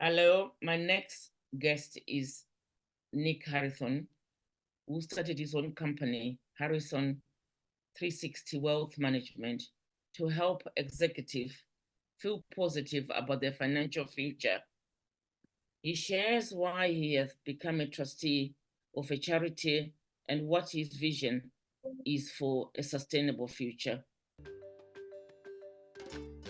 Hello, my next guest is Nick Harrison, who started his own company, Harrison 360 Wealth Management, to help executives feel positive about their financial future. He shares why he has become a trustee of a charity and what his vision is for a sustainable future.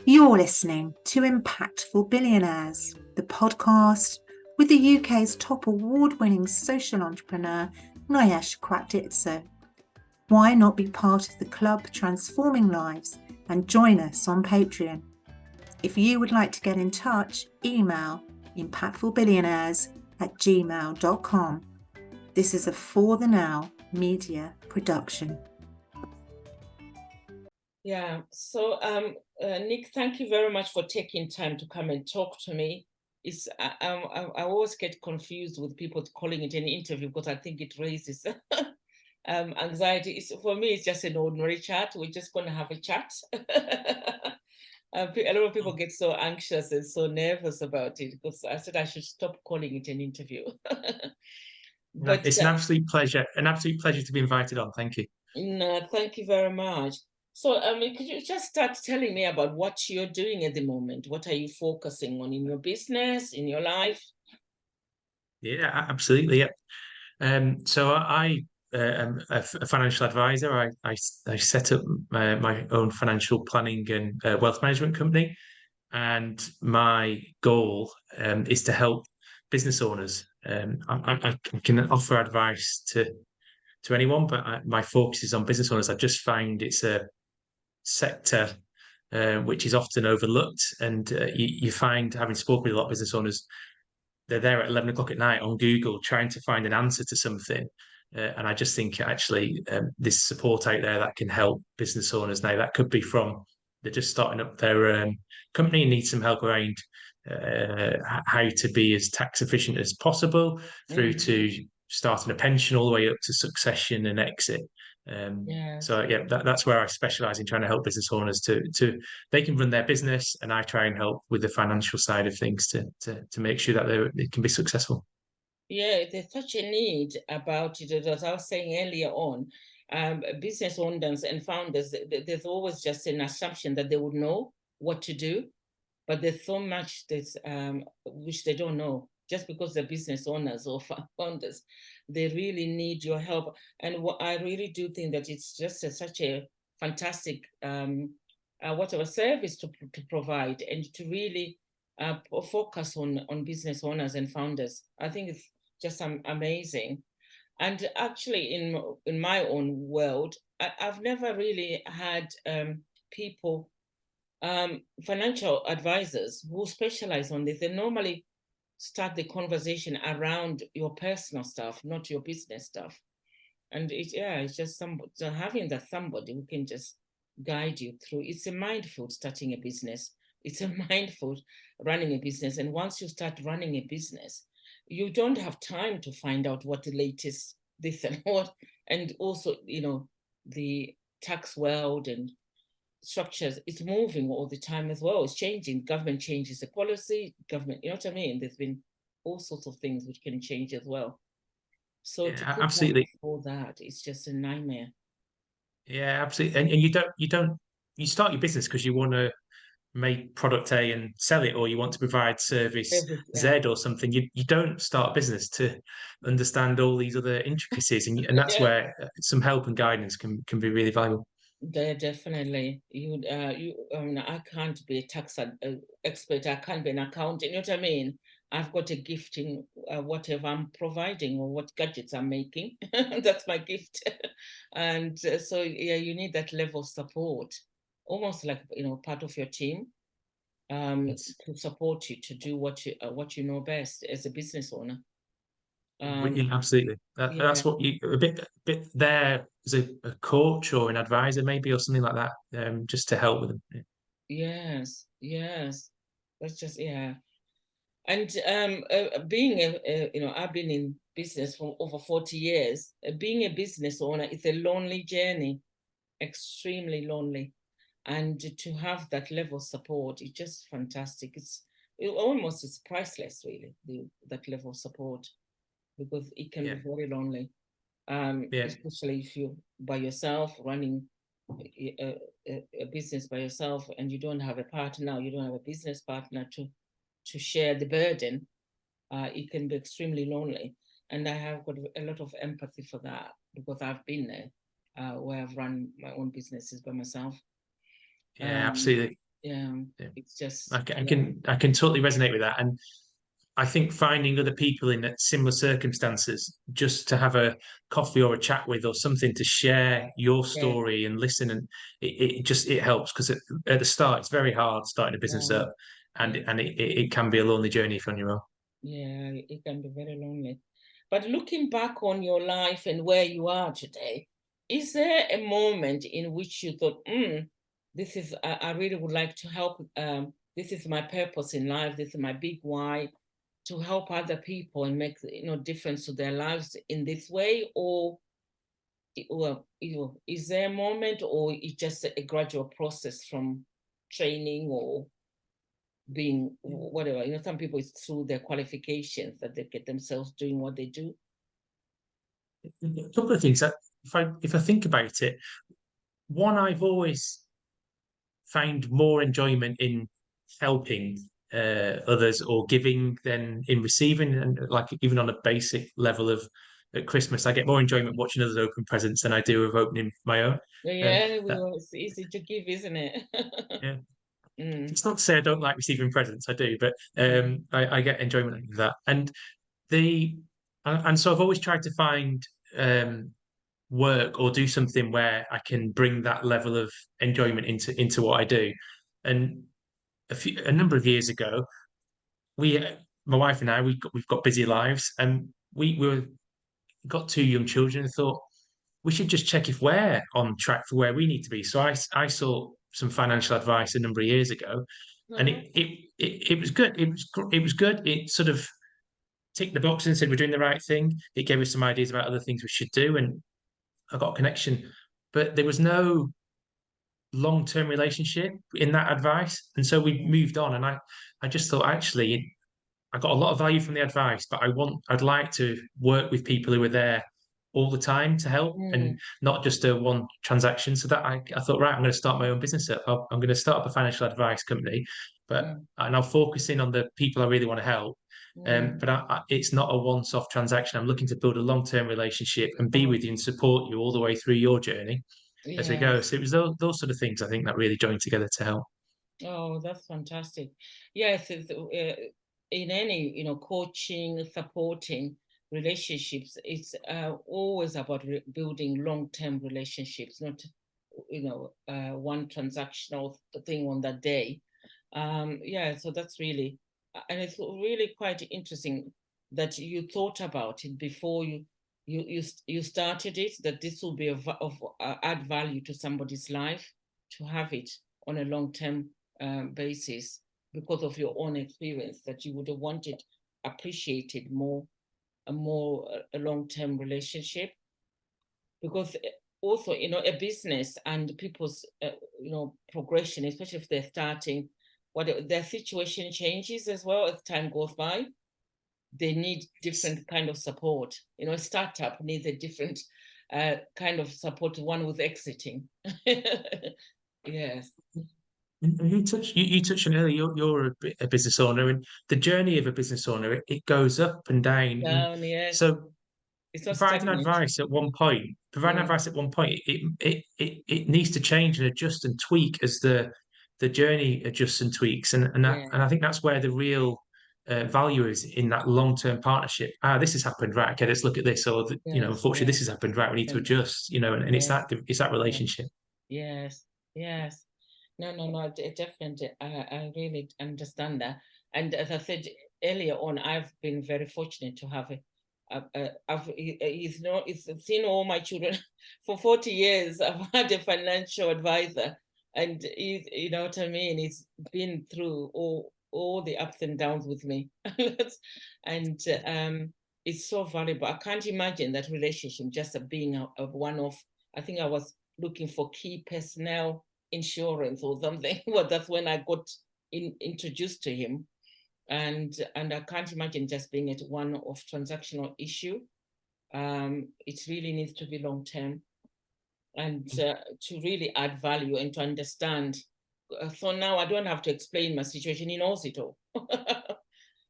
You're listening to Impactful Billionaires, the podcast with the UK's top award-winning social entrepreneur, Nayesh Kwatitso. Why not be part of the club transforming lives and join us on Patreon? If you would like to get in touch, email impactfulbillionaires@gmail.com. This is a For the Now media production. Yeah, so Nick, thank you very much for taking time to come and talk to me. I always get confused with people calling it an interview because I think it raises anxiety. For me, it's just an ordinary chat. We're just going to have a chat. A lot of people get so anxious and so nervous about it because I said I should stop calling it an interview. But it's an absolute pleasure to be invited on. Thank you. No, thank you very much. So, could you just start telling me about what you're doing at the moment? What are you focusing on in your business, in your life? Yeah, absolutely. Yeah. So I am a financial advisor. I set up my own financial planning and wealth management company, and my goal is to help business owners. I can offer advice to anyone, but my focus is on business owners. I just find it's a sector which is often overlooked, and you find, having spoken with a lot of business owners, they're there at 11 o'clock at night on Google trying to find an answer to something. And I just think actually there's support out there that can help business owners now. That could be from they're just starting up their company and need some help around how to be as tax efficient as possible, through to starting a pension, all the way up to succession and exit. So yeah, that's where I specialize, in trying to help business owners to they can run their business, and I try and help with the financial side of things to make sure that they can be successful. Yeah, there's such a need about it. As I was saying earlier on, business owners and founders, there's always just an assumption that they would know what to do, but there's so much that's which they don't know. Just because they're business owners or founders, they really need your help. And what I really do think that it's just such a fantastic whatever service to provide, and to really focus on business owners and founders. I think it's just amazing. And actually, in my own world, I've never really had people, financial advisors who specialize on this. They normally start the conversation around your personal stuff, not your business stuff. And it's just having that somebody who can just guide you through. It's a mindful starting a business. It's a mindful running a business. And once you start running a business, you don't have time to find out what the latest this and what, and also, the tax world and structures, it's moving all the time as well. It's changing. Government changes the policy, government, you know what I mean? There's been all sorts of things which can change as well. So yeah, to keep absolutely all that, it's just a nightmare. Yeah, absolutely. And you start your business because you want to make product A and sell it, or you want to provide service Z or something. You don't start a business to understand all these other intricacies, and that's where some help and guidance can be really valuable. Definitely. I can't be a tax expert. I can't be an accountant. You know what I mean? I've got a gift in whatever I'm providing or what gadgets I'm making. That's my gift. And so, yeah, you need that level of support, almost like, part of your team, to support you to do what you know best as a business owner. Yeah, absolutely. That's what you a bit there as a coach or an advisor maybe, or something like that, just to help with them. Yes. That's just, yeah. And being I've been in business for over 40 years. Being a business owner is a lonely journey, extremely lonely. And to have that level of support is just fantastic. It's almost it's priceless, really, that level of support, because it can be very lonely, especially if you're by yourself running a business by yourself, and you don't have a partner, you don't have a business partner to share the burden. It can be extremely lonely, and I have got a lot of empathy for that, because I've been there, where I've run my own businesses by myself. Yeah, absolutely. Yeah, it's just I can totally resonate with that, and I think finding other people in similar circumstances, just to have a coffee or a chat with, or something to share your story and listen, and it helps, because at the start it's very hard starting a business up, and it can be a lonely journey if on your own. Yeah, it can be very lonely. But looking back on your life and where you are today, is there a moment in which you thought, this is, I really would like to help, this is my purpose in life, this is my big why, to help other people and make, difference to their lives in this way? Or, well, is there a moment, or it's just a gradual process from training or being whatever? Some people, it's through their qualifications that they get themselves doing what they do. A couple of things that, if I think about it, one, I've always found more enjoyment in helping others or giving than in receiving. And like, even on a basic level of at Christmas, I get more enjoyment watching others open presents than I do of opening my own. Yeah, it's easy to give, isn't it? Yeah. It's not to say I don't like receiving presents, I do, but I get enjoyment out of that. And so I've always tried to find work or do something where I can bring that level of enjoyment into what I do. And a number of years ago, my wife and I, we've got busy lives, and we got two young children, and thought we should just check if we're on track for where we need to be. So I saw some financial advice a number of years ago, and it was good. It was good. It sort of ticked the box and said we're doing the right thing. It gave us some ideas about other things we should do, and I got a connection. But there was no long-term relationship in that advice, and so we moved on. And I just thought, actually, I got a lot of value from the advice, but I'd like to work with people who are there all the time to help, and not just a one transaction. So that I thought, right, I'm going to start my own business up. I'm going to start up a financial advice company, and I'll focus in on the people I really want to help. But it's not a once-off transaction. I'm looking to build a long-term relationship and be with you and support you all the way through your journey as we go. So it was those sort of things, I think, that really joined together to help. Oh, that's fantastic. Yes, in any, coaching, supporting relationships, it's always about building long-term relationships, not, one transactional thing on that day. Yeah, so that's really, and it's really quite interesting that you thought about it before you started it, that this will be add value to somebody's life, to have it on a long-term basis, because of your own experience, that you would have wanted appreciated more, a long-term relationship. Because also, a business and people's progression, especially if they're starting, their situation changes as well as time goes by. They need different kind of support. A startup needs a different kind of support, one with exiting. Yes. You touched on earlier. You're a business owner, and the journey of a business owner, it goes up and down. Yes. So it's not providing stagnant. Advice at one point, it needs to change and adjust and tweak as the journey adjusts and tweaks, and I think that's where the real value is, in that long-term partnership. This has happened, right? Okay, let's look at this. Or unfortunately, this has happened, right? We need to adjust. And it's that relationship. Yes. No, definitely. I really understand that. And as I said earlier on, I've been very fortunate to have he's seen all my children for 40 years. I've had a financial advisor, and you know what I mean? He's been through all the ups and downs with me. And it's so valuable. I can't imagine that relationship just being a one-off. I think I was looking for key personnel insurance or something. Well, that's when I got introduced to him. and I can't imagine just being at one-off transactional issue. It really needs to be long-term, and to really add value and to understand. So now I don't have to explain my situation; he knows it all.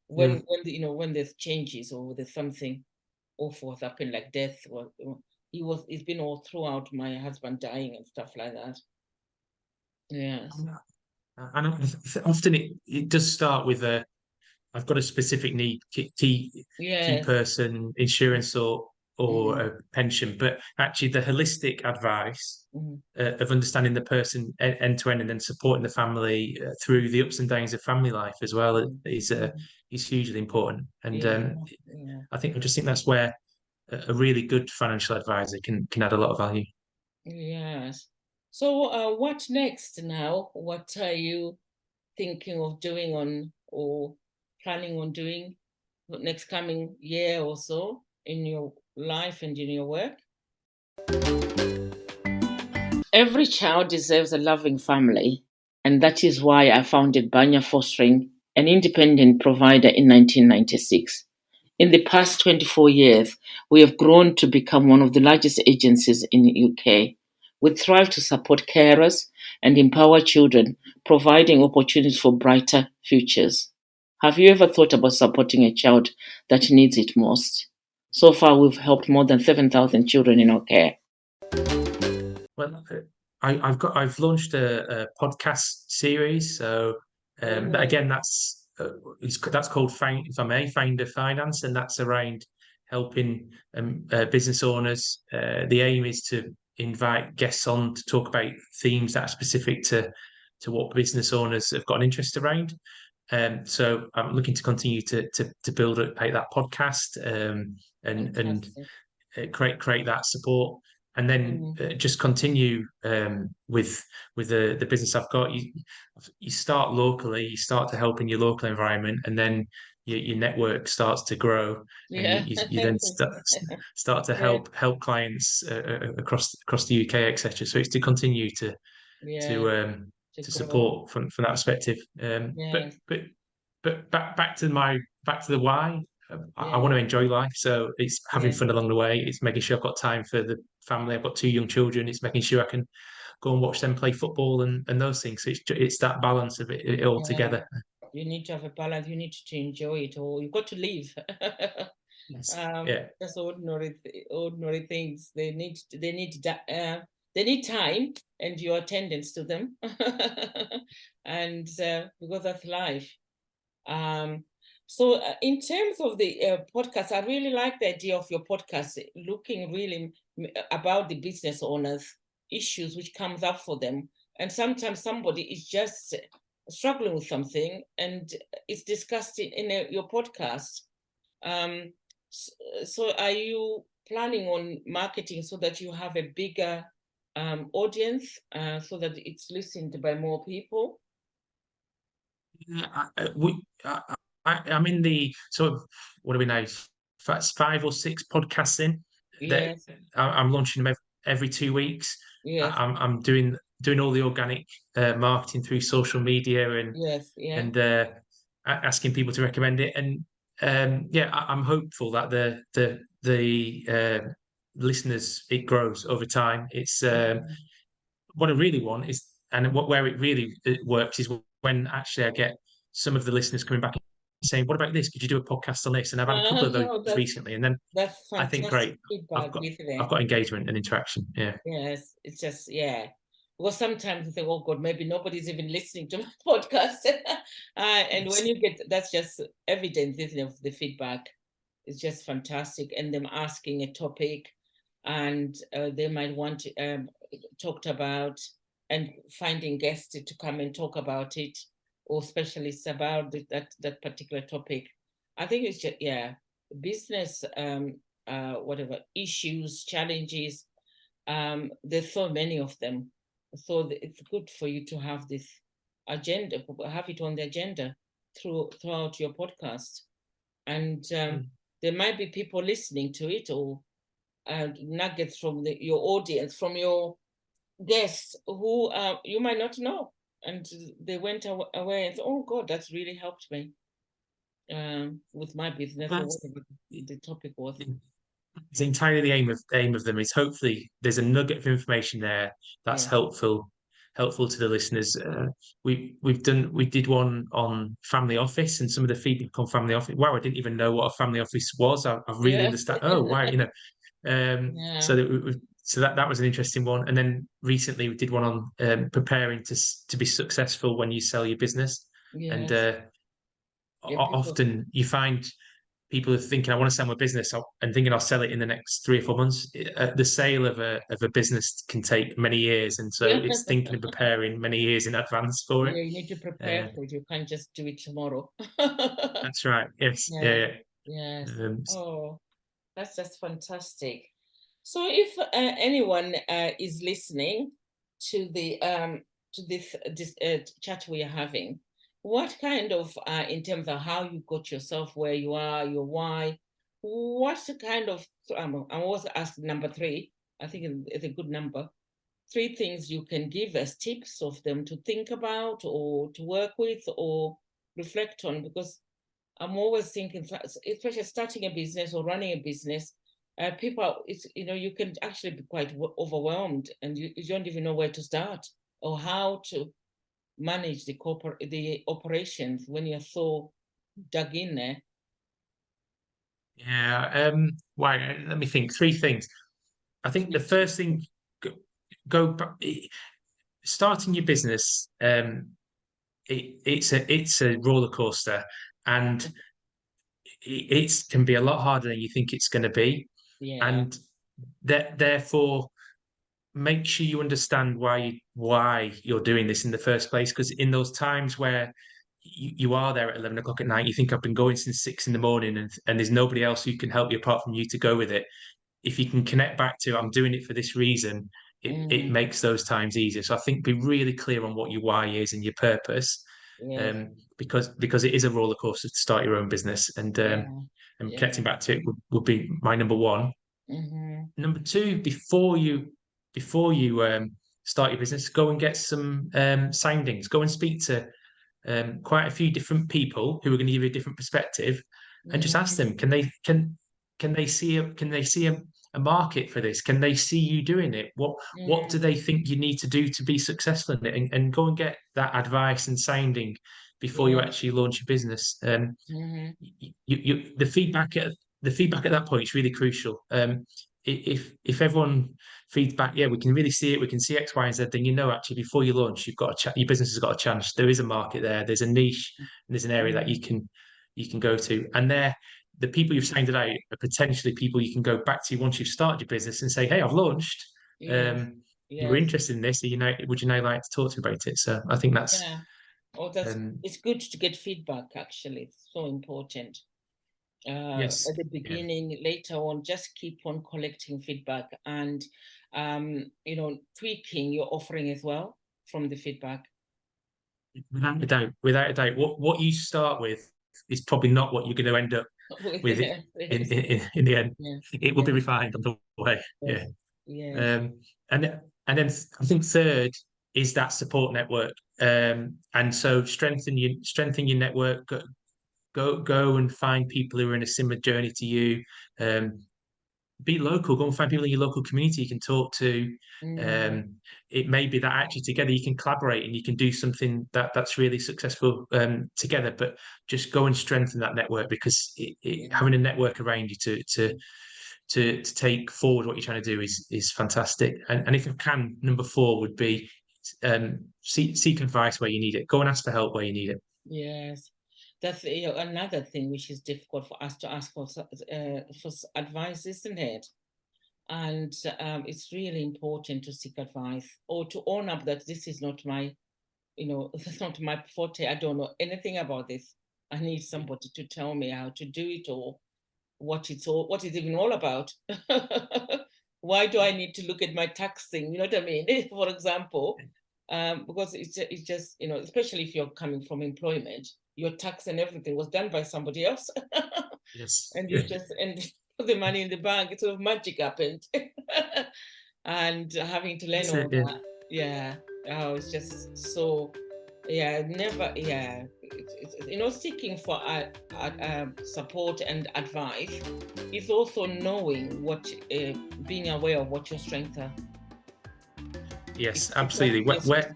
when when there's changes or there's something awful has happened, like death, or it's been all throughout my husband dying and stuff like that. Yes. And often it does start with I've got a specific need, key Yes. person, insurance or Mhm. a pension, but actually the holistic advice Mhm. of understanding the person end to end and then supporting the family through the ups and downs of family life as well is hugely important. And Yeah. Yeah. I just think that's where a really good financial advisor can add a lot of value. Yes. So, what next now? What are you thinking of doing or planning on doing next coming year or so in your life and in your work? Every child deserves a loving family, and that is why I founded Banya Fostering, an independent provider, in 1996. In the past 24 years, we have grown to become one of the largest agencies in the UK. We thrive to support carers and empower children, providing opportunities for brighter futures. Have you ever thought about supporting a child that needs it most? So far, we've helped more than 7,000 children in our care. Well, I've launched a podcast series. So again, that's called Find, if I may, Finder Finance, and that's around helping business owners. The aim is to invite guests on to talk about themes that are specific to what business owners have got an interest around. So I'm looking to continue to build out that podcast and Fantastic. create that support, and then Mhm. just continue with the business I've got. You start locally, you start to help in your local environment, and then your network starts to grow, and Yeah. you then start to Yeah. help clients across the UK, etc. So it's to continue Yeah. to um, To to grow. support from that perspective. Yes. But back to the why. I want Yeah. to enjoy life, so it's having Yeah. fun along the way. It's making sure I've got time for the family. I've got two young children. It's making sure I can go and watch them play football and those things. So it's that balance of it all Yeah. together. You need to have a balance. You need to enjoy it, or you've got to live. Yes. Yeah. That's ordinary things. They need time and your attendance to them, and because that's life. Um, so, in terms of the podcast, I really like the idea of your podcast, looking really about the business owners' issues which comes up for them. And sometimes somebody is just struggling with something, and it's discussed in your podcast. Um, so, are you planning on marketing so that you have a bigger audience, so that it's listened by more people? I'm in the sort of, what do we know? That's 5 or 6 podcasts in that Yes, I'm launching them every 2 weeks. yes, I'm doing all the organic marketing through social media yes, yeah. and asking people to recommend it. And yeah, I'm hopeful that the listeners, it grows over time. It's Mhm. what I really want is, and where it works is when actually I get some of the listeners coming back and saying, "What about this? Could you do a podcast on this?" And I've had a couple of those Oh, recently, and then that's I think, fantastic great, feedback, isn't I've it? got engagement and interaction. Yeah. Yes, it's just, yeah. Because sometimes you think, oh God, maybe nobody's even listening to my podcast. And when Yes. you get, that's just evidence, isn't it, of the feedback. It's just fantastic. And them asking a topic, and they might want to talked about, and finding guests to come and talk about it, or specialists about that particular topic. I think it's just, yeah, business, whatever issues, challenges. There's so many of them, so it's good for you to have this agenda, have it on the agenda throughout your podcast, and Mm. there might be people listening to it, or nuggets from your audience, from your guests, who you might not know, and they went away and said, oh God, that's really helped me. with my business or That's whatever the topic was. it's entirely the aim of them is hopefully there's a nugget of information there that's Yes. helpful to the listeners. We did one on family office and some of the feedback on family office. Wow, I didn't even know what a family office was. I really Yeah. understand. Oh, wow, Yeah. so that was an interesting one. And then recently we did one on preparing to be successful when you sell your business. And Yes. Yeah, people. often you find people are thinking, I want to sell my business and thinking I'll sell it in the next 3 or 4 months. The sale of a business can take many years. And so Yeah. it's thinking and preparing many years in advance for it. Yeah, you need to prepare Uh, for it. You can't just do it tomorrow. that's right. Yes. Yeah. Yeah. Yes. Um, Oh, that's just fantastic. So if anyone is listening to this chat we are having, what kind of in terms of how you got yourself where you are, your why, what's the kind of I'm always asked number 3. I think it's a good number. 3 things you can give as tips of them to think about or to work with or reflect on, because I'm always thinking, especially starting a business or running a business, people, it's you can actually be quite overwhelmed, and you don't even know where to start or how to manage the operations when you're so dug in there. yeah. Why? Let me think. 3 things. I think the first thing, go back, starting your business. It's a roller coaster, and it can be a lot harder than you think it's going to be. Yeah. And therefore, make sure you understand why you're doing this in the first place. Because in those times where you are there at 11 o'clock at night, you think I've been going since 6 in the morning, and there's nobody else who can help you apart from you to go with it. If you can connect back to I'm doing it for this reason, it makes those times easier. So I think be really clear on what your why is and your purpose, Yes. because it is a roller coaster to start your own business, and Yeah. Yeah. connecting back to it would be my number one. Number two, before you start your business, go and get some soundings. Go and speak to quite a few different people who are going to give you a different perspective, and just ask them, can they see a market for this? Can they see you doing it? What do they think you need to do to be successful in it? And go and get that advice and sounding before you Yes. actually launch your business. The feedback at that point is really crucial. If everyone feeds back, yeah, we can really see it, we can see X, Y, and Z, then actually before you launch, your business has got a chance. There is a market there, there's a niche, and there's an area that you can go to, and the people you've sounded out are potentially people you can go back to once you've started your business and say, hey, I've launched. Yes. You were Yes. interested in this, would you now like to talk to me about it? So I think that's Yeah. Oh, it's good to get feedback, actually. It's so important. yes, At the yeah. beginning, later on, just keep on collecting feedback and tweaking your offering as well from the feedback. Without a doubt, what you start with is probably not what you're going to end up with it Yes. in the end. Yeah. It will be refined on the way. Yes. Yeah. Yes. And then I think third is that support network. And so strengthen your network. Go and find people who are in a similar journey to you. Be local. Go and find people in your local community you can talk to. It may be that actually together you can collaborate and you can do something that's really successful together. But just go and strengthen that network, because having a network around you to take forward what you're trying to do is fantastic. And if you can, number 4 would be seek advice where you need it. Go and ask for help where you need it. Yes. That's another thing which is difficult for us to ask for advice, isn't it? And it's really important to seek advice or to own up that this is not my, that's not my forte. I don't know anything about this. I need somebody to tell me how to do it or what it's even all about. Why do I need to look at my tax thing? You know what I mean? For example, because it's just, especially if you're coming from employment, your tax and everything was done by somebody else. Yes. And you just put the money in the bank. It's sort of magic happened. And having to learn all that. Yeah. Oh, it's just so, yeah, never, yeah. seeking for support and advice is also knowing being aware of what your strengths are. Yes, absolutely.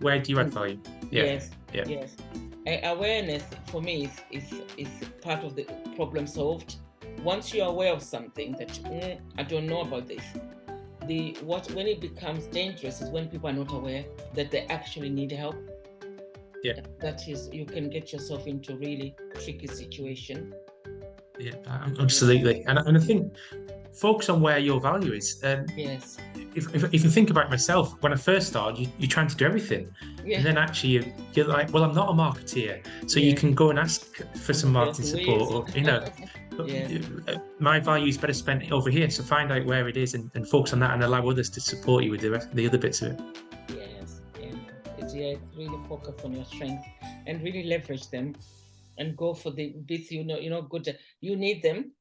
Where do you add value? Yes. Awareness for me is part of the problem solved. Once you're aware of something that I don't know about this, when it becomes dangerous is when people are not aware that they actually need help. Yeah, that is, you can get yourself into a really tricky situation. Yeah, absolutely. And I think focus on where your value is. Yes. If you think about myself, when I first started, you're trying to do everything. Yeah. And then actually you're like, well, I'm not a marketeer. So you can go and ask for some marketing support, or, my value is better spent over here. So find out where it is and focus on that, and allow others to support you with the other bits of it. Yes. It's really focus on your strengths and really leverage them and go for the bits, good. You need them,